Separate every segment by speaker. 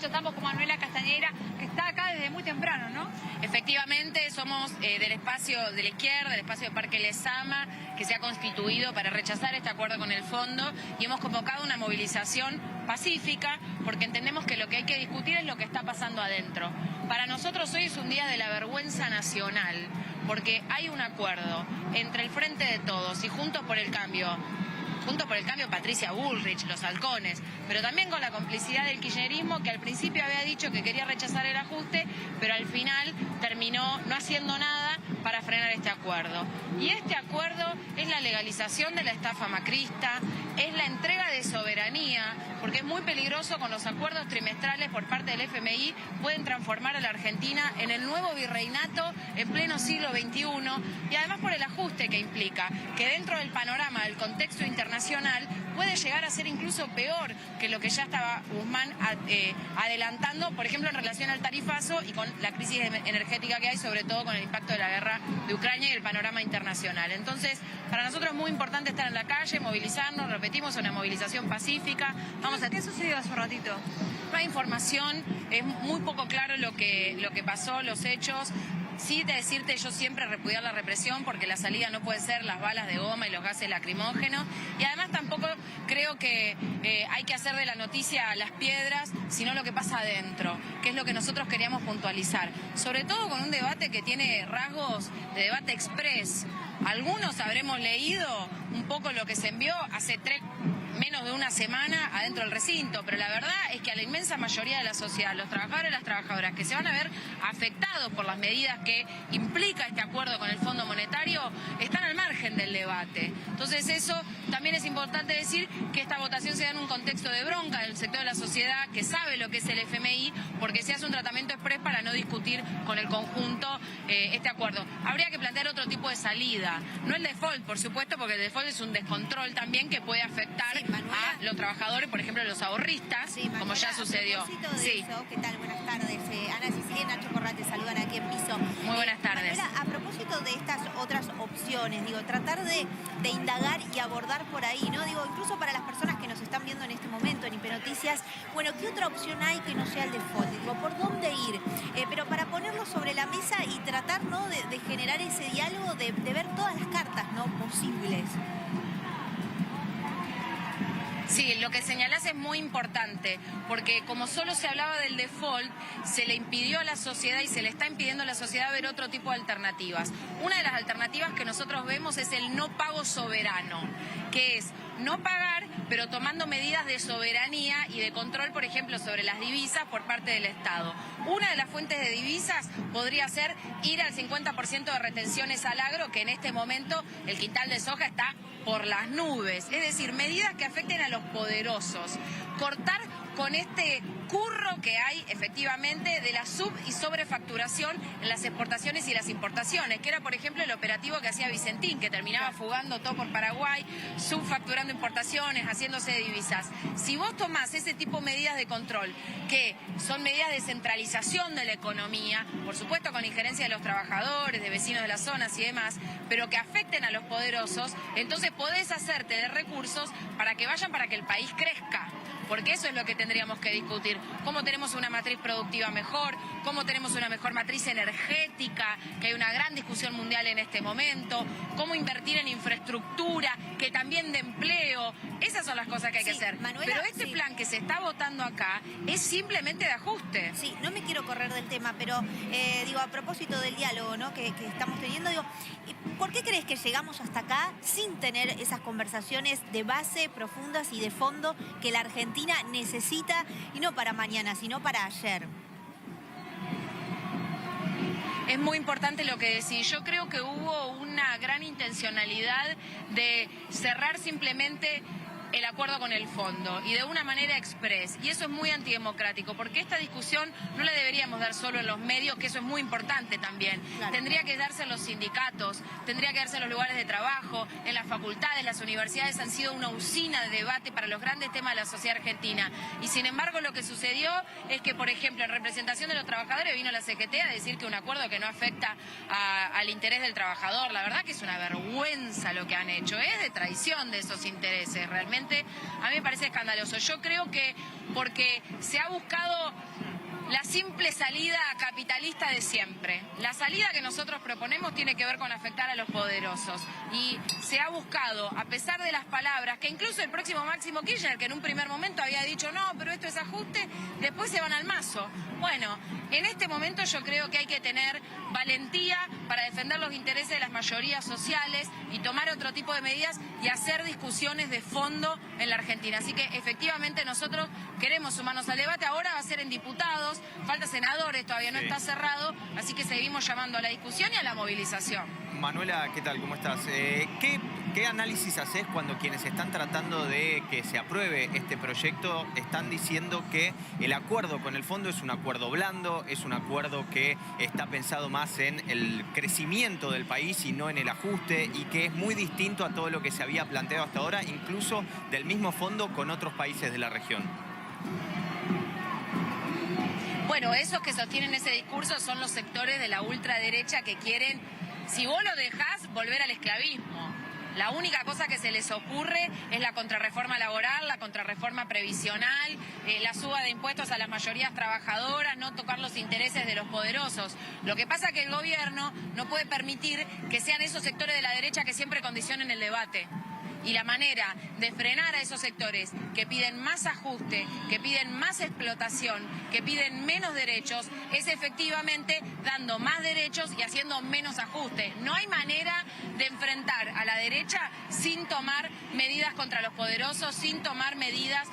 Speaker 1: hecho estamos con Manuela Castañeira, que está acá desde muy temprano, ¿no?
Speaker 2: Efectivamente, somos del espacio de la izquierda, del espacio de Parque Lezama, que se ha constituido para rechazar este acuerdo con el fondo, y hemos convocado una movilización pacífica, porque entendemos que lo que hay que discutir es lo que está pasando adentro. Para nosotros hoy es un día de la vergüenza nacional, porque hay un acuerdo entre el Frente de Todos y Juntos por el Cambio, Patricia Bullrich, los halcones, pero también con la complicidad del kirchnerismo, que al principio había dicho que quería rechazar el ajuste, pero al final terminó no haciendo nada para frenar este acuerdo. Y este acuerdo es la legalización de la estafa macrista, es la entrega de soberanía, porque es muy peligroso con los acuerdos trimestrales por parte del FMI, pueden transformar a la Argentina en el nuevo virreinato en pleno siglo XXI, y además por el ajuste que implica, que dentro del panorama, del contexto internacional, puede llegar a ser incluso peor que lo que ya estaba Guzmán adelantando, por ejemplo, en relación al tarifazo y con la crisis energética que hay, sobre todo con el impacto de la guerra de Ucrania y el panorama internacional. Entonces, para nosotros es muy importante estar en la calle, movilizarnos, repetimos, una movilización pacífica.
Speaker 1: ¿Qué sucedió hace un ratito?
Speaker 2: No hay información, es muy poco claro lo que pasó, los hechos. Sí, de decirte, yo siempre repudiar la represión, porque la salida no puede ser las balas de goma y los gases lacrimógenos, y además tampoco creo que hay que hacer de la noticia las piedras, sino lo que pasa adentro, que es lo que nosotros queríamos puntualizar, sobre todo con un debate que tiene rasgos de debate express. Algunos habremos leído un poco lo que se envió hace menos de una semana adentro del recinto, pero la verdad es que a la inmensa mayoría de la sociedad, los trabajadores y las trabajadoras que se van a ver afectados por las medidas que implica este acuerdo con el Fondo Monetario, están al margen del debate. Entonces eso también es importante decir, que esta votación se da en un contexto de bronca del sector de la sociedad que sabe lo que es el FMI, porque se hace un tratamiento express para no discutir con el conjunto este acuerdo. Habría que plantear otro tipo de salida, no el default, por supuesto, porque el default es un descontrol también que puede afectar a los trabajadores, por ejemplo, los ahorristas, como ya sucedió.
Speaker 3: A propósito de eso, ¿qué tal? Buenas tardes. Ana Sicilia y Nacho Corral te saludan aquí en Piso.
Speaker 2: Muy buenas tardes.
Speaker 3: Manuela, a propósito de estas otras opciones, digo, tratar de indagar y abordar por ahí, ¿no? Digo, incluso para las personas que nos están viendo en este momento en Hipenoticias, bueno, ¿qué otra opción hay que no sea el default? Digo, ¿por dónde ir? Pero para ponerlo sobre la mesa y tratar, ¿no?, de generar ese diálogo, de ver todas las cartas, ¿no?, posibles.
Speaker 2: Sí, lo que señalás es muy importante, porque como solo se hablaba del default, se le impidió a la sociedad y se le está impidiendo a la sociedad ver otro tipo de alternativas. Una de las alternativas que nosotros vemos es el no pago soberano, que es no pagar, pero tomando medidas de soberanía y de control, por ejemplo, sobre las divisas por parte del Estado. Una de las fuentes de divisas podría ser ir al 50% de retenciones al agro, que en este momento el quintal de soja está por las nubes. Es decir, medidas que afecten a los poderosos. Cortar con este curro que hay efectivamente de la sub- y sobrefacturación en las exportaciones y las importaciones, que era, por ejemplo, el operativo que hacía Vicentín, que terminaba fugando todo por Paraguay, subfacturando importaciones, haciéndose divisas. Si vos tomás ese tipo de medidas de control, que son medidas de centralización de la economía, por supuesto con injerencia de los trabajadores, de vecinos de las zonas y demás, pero que afecten a los poderosos, entonces podés hacerte de recursos para que vayan para que el país crezca. Porque eso es lo que tendríamos que discutir. Cómo tenemos una matriz productiva mejor, cómo tenemos una mejor matriz energética, que hay una gran discusión mundial en este momento, cómo invertir en infraestructura, que también de empleo. Esas son las cosas que hay que hacer.
Speaker 3: Manuela,
Speaker 2: pero este plan que se está votando acá es simplemente de ajuste.
Speaker 3: Sí, no me quiero correr del tema, pero digo, a propósito del diálogo, ¿no?, que estamos teniendo, digo, ¿por qué crees que llegamos hasta acá sin tener esas conversaciones de base, profundas y de fondo que la Argentina necesita, y no para mañana, sino para ayer?
Speaker 2: Es muy importante lo que decís. Yo creo que hubo una gran intencionalidad de cerrar simplemente el acuerdo con el fondo y de una manera express, y eso es muy antidemocrático, porque esta discusión no la deberíamos dar solo en los medios, que eso es muy importante también. Claro. Tendría que darse en los sindicatos, tendría que darse en los lugares de trabajo, en las facultades. Las universidades han sido una usina de debate para los grandes temas de la sociedad argentina, y sin embargo lo que sucedió es que, por ejemplo, en representación de los trabajadores vino la CGT a decir que un acuerdo que no afecta al interés del trabajador. La verdad que es una vergüenza lo que han hecho, es de traición de esos intereses. Realmente a mí me parece escandaloso. Yo creo que porque se ha buscado la simple salida capitalista de siempre. La salida que nosotros proponemos tiene que ver con afectar a los poderosos. Y se ha buscado, a pesar de las palabras, que incluso el próximo Máximo Kirchner, que en un primer momento había dicho no, pero esto es ajuste, después se van al mazo. Bueno, en este momento yo creo que hay que tener valentía para defender los intereses de las mayorías sociales y tomar otro tipo de medidas y hacer discusiones de fondo en la Argentina. Así que efectivamente nosotros queremos sumarnos al debate. Ahora va a ser en diputados, falta senadores, todavía no está cerrado, así que seguimos llamando a la discusión y a la movilización.
Speaker 4: Manuela, ¿qué tal? ¿Cómo estás? ¿Qué análisis haces cuando quienes están tratando de que se apruebe este proyecto están diciendo que el acuerdo con el fondo es un acuerdo blando, es un acuerdo que está pensado más en el crecimiento del país y no en el ajuste, y que es muy distinto a todo lo que se había planteado hasta ahora, incluso del mismo fondo con otros países de la región?
Speaker 2: Bueno, esos que sostienen ese discurso son los sectores de la ultraderecha que quieren, si vos lo dejás, volver al esclavismo. La única cosa que se les ocurre es la contrarreforma laboral, la contrarreforma previsional, la suba de impuestos a las mayorías trabajadoras, no tocar los intereses de los poderosos. Lo que pasa es que el gobierno no puede permitir que sean esos sectores de la derecha que siempre condicionen el debate. Y la manera de frenar a esos sectores que piden más ajuste, que piden más explotación, que piden menos derechos, es efectivamente dando más derechos y haciendo menos ajuste. No hay manera de enfrentar a la derecha sin tomar medidas contra los poderosos, sin tomar medidas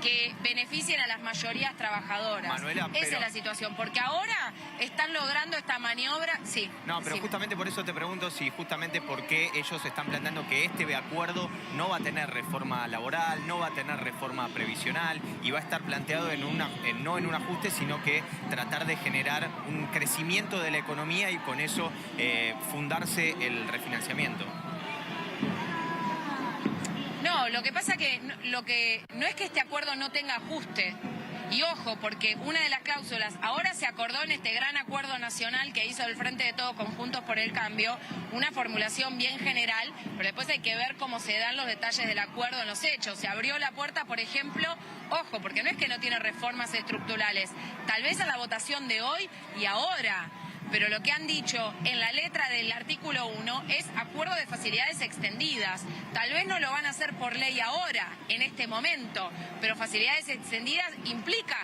Speaker 2: que beneficien a las mayorías trabajadoras.
Speaker 4: Manuela,
Speaker 2: Esa es la situación, porque ahora están logrando esta maniobra. Sí.
Speaker 4: No, pero
Speaker 2: sí.
Speaker 4: Justamente por eso te pregunto si justamente por qué ellos están planteando que este acuerdo no va a tener reforma laboral, no va a tener reforma previsional y va a estar planteado no en un ajuste, sino que tratar de generar un crecimiento de la economía y con eso fundarse el refinanciamiento.
Speaker 2: No, lo que pasa que no es que este acuerdo no tenga ajuste. Y ojo, porque una de las cláusulas, ahora se acordó en este gran acuerdo nacional que hizo el Frente de Todos Conjuntos por el Cambio, una formulación bien general, pero después hay que ver cómo se dan los detalles del acuerdo en los hechos. Se abrió la puerta, por ejemplo, ojo, porque no es que no tiene reformas estructurales, tal vez a la votación de hoy y ahora. Pero lo que han dicho en la letra del artículo 1 es acuerdo de facilidades extendidas. Tal vez no lo van a hacer por ley ahora, en este momento, pero facilidades extendidas implica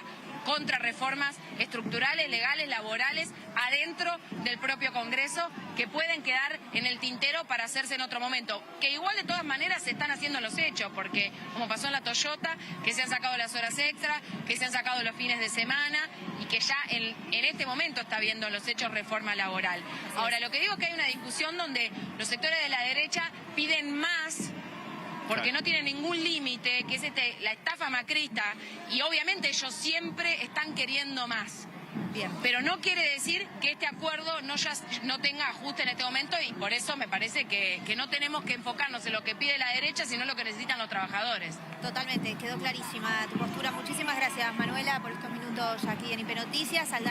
Speaker 2: contrarreformas estructurales, legales, laborales, adentro del propio Congreso, que pueden quedar en el tintero para hacerse en otro momento. Que igual de todas maneras se están haciendo los hechos, porque como pasó en la Toyota, que se han sacado las horas extra, que se han sacado los fines de semana y que ya en este momento está viendo los hechos reforma laboral. Ahora, lo que digo es que hay una discusión donde los sectores de la derecha piden más, porque no tiene ningún límite, que es la estafa macrista, y obviamente ellos siempre están queriendo más.
Speaker 3: Bien.
Speaker 2: Pero no quiere decir que este acuerdo no tenga ajuste en este momento, y por eso me parece que no tenemos que enfocarnos en lo que pide la derecha, sino en lo que necesitan los trabajadores.
Speaker 3: Totalmente, quedó clarísima tu postura. Muchísimas gracias, Manuela, por estos minutos aquí en IP Noticias.